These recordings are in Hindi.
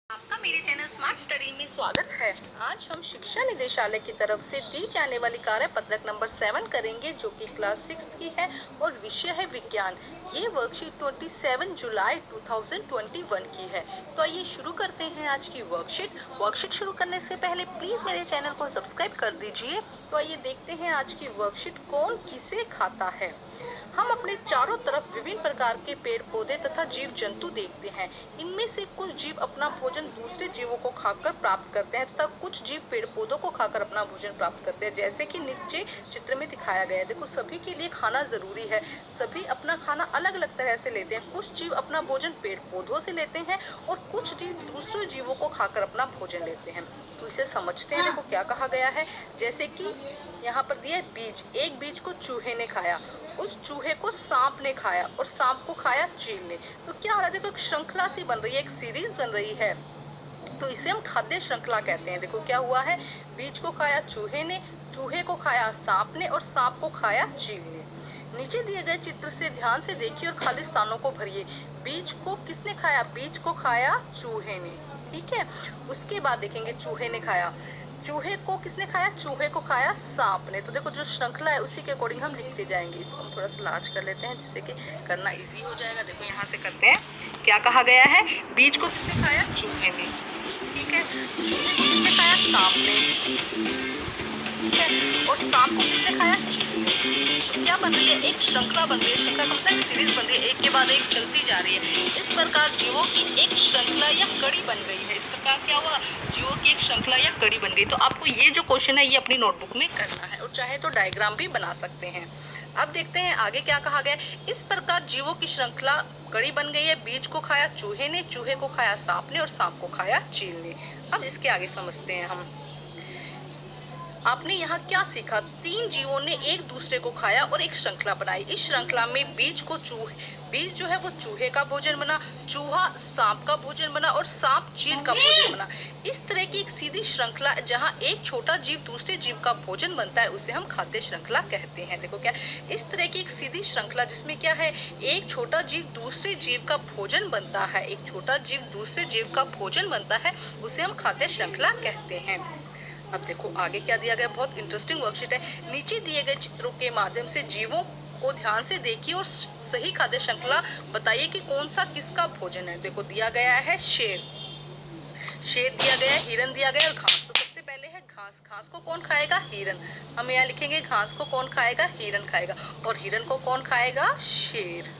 आपका मेरे चैनल स्मार्ट स्टडी में स्वागत है। आज हम शिक्षा निदेशालय की तरफ से दी जाने वाली कार्य पत्रक नंबर 7 करेंगे, जो कि क्लास 6 की है और विषय है विज्ञान। ये वर्कशीट 27 जुलाई 2021 की है। तो आइए शुरू करते हैं आज की वर्कशीट शुरू करने से पहले प्लीज मेरे चैनल को सब्सक्राइब कर दीजिए। तो आइए देखते हैं आज की वर्कशीट कौन किसे खाता है। हम अपने चारों तरफ विभिन्न प्रकार के पेड़ पौधे तथा जीव जंतु देखते हैं। इनमें से कुछ जीव अपना भोजन दूसरे जीवों को खाकर प्राप्त करते हैं तथा कुछ जीव पेड़ पौधों को खाकर अपना भोजन प्राप्त करते हैं, जैसे कि नीचे चित्र में दिखाया गया है। देखो, सभी के लिए खाना जरूरी है, सभी अपना खाना अलग अलग तरह से लेते हैं। कुछ जीव अपना भोजन पेड़ पौधों से लेते हैं और कुछ जीव दूसरे जीवों को खाकर अपना भोजन लेते हैं। तो इसे समझते हैं। देखो क्या कहा गया है, जैसे कि यहाँ पर दिया है बीज। एक बीज को चूहे ने खाया, उस चूहे को सांप ने खाया और सांप को खाया चील ने। तो क्या हो रहा है, देखो एक श्रृंखला सी बन रही है, एक सीरीज बन रही है। तो इसे हम खाद्य श्रृंखला कहते हैं। देखो क्या हुआ है, बीज को खाया चूहे ने, चूहे को खाया सांप ने और सांप को खाया चील ने। नीचे दिए गए चित्र से ध्यान से देखिए और खाली स्थानों को भरिए। बीज को किसने खाया, बीज को खाया चूहे ने, ठीक है। उसके बाद देखेंगे चूहे ने खाया, चूहे को किसने खाया, चूहे को खाया सांप ने। तो देखो जो श्रृंखला है उसी के अकॉर्डिंग हम लिखते जाएंगे। इसको हम थोड़ा सा लार्ज कर लेते हैं जिससे कि करना इजी हो जाएगा। देखो यहाँ से करते हैं, क्या कहा गया है, बीज को किसने खाया, चूहे ने, ठीक है। चूहे को किसने खाया, सांप ने, ठीक है। और सांप को किसने खाया, चील ने। तो क्या बन रही है, एक श्रृंखला बन रही है। श्रृंखला का मतलब एक सीरीज बन रही है, एक के बाद एक चलती जा रही है। इस प्रकार जीवों की एक श्रृंखला या कड़ी बन गई है। इस प्रकार क्या हुआ, जीवों की एक श्रृंखला या कड़ी बन गई। तो आपको ये जो क्वेश्चन है ये अपनी नोटबुक में करना है और चाहे तो डायग्राम भी बना सकते हैं। अब देखते हैं आगे क्या कहा गया। इस प्रकार जीवों की श्रृंखला कड़ी बन गई है। बीज को खाया चूहे ने, चूहे को खाया सांप ने और सांप को खाया चील ने। अब इसके आगे समझते हैं हम। आपने यहाँ क्या सीखा, तीन जीवों ने एक दूसरे को खाया और एक श्रृंखला बनाई। इस श्रृंखला में बीज जो है वो चूहे का भोजन बना, चूहा सांप का भोजन बना और सांप चील का भोजन बना। इस तरह की एक सीधी श्रृंखला जहाँ एक छोटा जीव दूसरे जीव का भोजन बनता है उसे हम खाद्य श्रृंखला कहते हैं। देखो क्या, इस तरह की एक सीधी श्रृंखला जिसमें क्या है, एक छोटा जीव दूसरे जीव का भोजन बनता है, एक छोटा जीव दूसरे जीव का भोजन बनता है, उसे हम खाद्य श्रृंखला कहते हैं। अब देखो आगे क्या दिया गया, बहुत इंटरेस्टिंग वर्कशीट है। नीचे दिए गए चित्रों के माध्यम से जीवों को ध्यान से देखिए और सही खाद्य श्रृंखला बताइए कि कौन सा किसका भोजन है। देखो दिया गया है शेर, शेर दिया गया है, हिरन दिया गया है और घास। तो सबसे पहले है घास। घास को कौन खाएगा, हिरन। हम यहाँ लिखेंगे घास को कौन खाएगा, हिरन खाएगा। और हिरन को कौन खाएगा, शेर,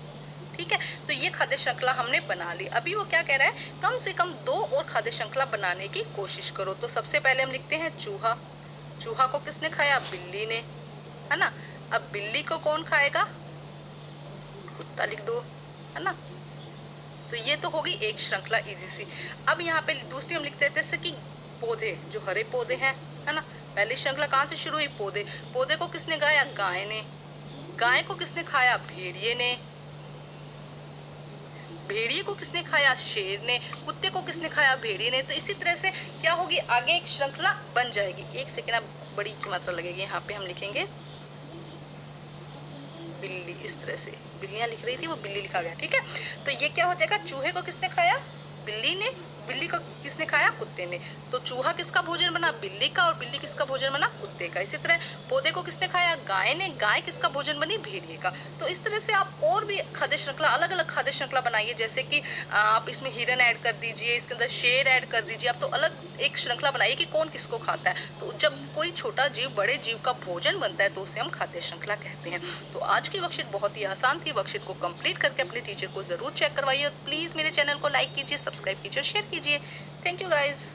ठीक है। तो ये खाद्य श्रृंखला हमने बना ली। अभी वो क्या कह रहा है, कम से कम 2 और खाद्य श्रृंखला बनाने की कोशिश करो। तो सबसे पहले हम लिखते हैं चूहा। चूहा को किसने खाया, बिल्ली ने, है ना। अब बिल्ली को कौन खाएगा, कुत्ता लिख दो, है ना। तो ये तो होगी एक श्रृंखला इजी सी। अब यहाँ पे दूसरी हम लिखते हैं जैसे कि पौधे, जो हरे पौधे हैं, है ना। पहली श्रृंखला कहाँ से शुरू हुई, पौधे। पौधे को किसने खाया, गाय ने। गाय को किसने खाया, भेड़िए ने। भेड़िए को किसने खाया, शेर ने। कुत्ते को किसने खाया, भेड़िए ने। तो इसी तरह से क्या होगी, आगे एक श्रृंखला बन जाएगी। एक सेकेंड, बड़ी की मात्रा लगेगी। यहाँ पे हम लिखेंगे बिल्ली। इस तरह से बिल्लियां लिख रही थी, वो बिल्ली लिखा गया, ठीक है। तो ये क्या हो जाएगा, चूहे को किसने खाया, बिल्ली ने। बिल्ली को किसने खाया, कुत्ते ने। तो चूहा किसका भोजन बना, बिल्ली का। और बिल्ली किसका भोजन बना, कुत्ते का। इसी तरह पौधे को किसने खाया, गाय ने। गाय किसका भोजन बनी, भेड़िए का। तो इस तरह से आप और भी खाद्य श्रृंखला, अलग अलग खाद्य श्रृंखला बनाइए। जैसे कि आप इसमें हिरन ऐड कर दीजिए, इसके अंदर शेर ऐड कर दीजिए। आप तो अलग एक श्रृंखला बनाइए कि कौन किसको खाता है। तो जब कोई छोटा जीव बड़े जीव का भोजन बनता है तो उसे हम खाद्य श्रृंखला कहते हैं। तो आज की वर्कशीट बहुत ही आसान थी। वर्कशीट को कंप्लीट करके अपने टीचर को जरूर चेक करवाइए और प्लीज मेरे चैनल को लाइक कीजिए, सब्सक्राइब कीजिए और शेयर कीजिए। Thank you guys.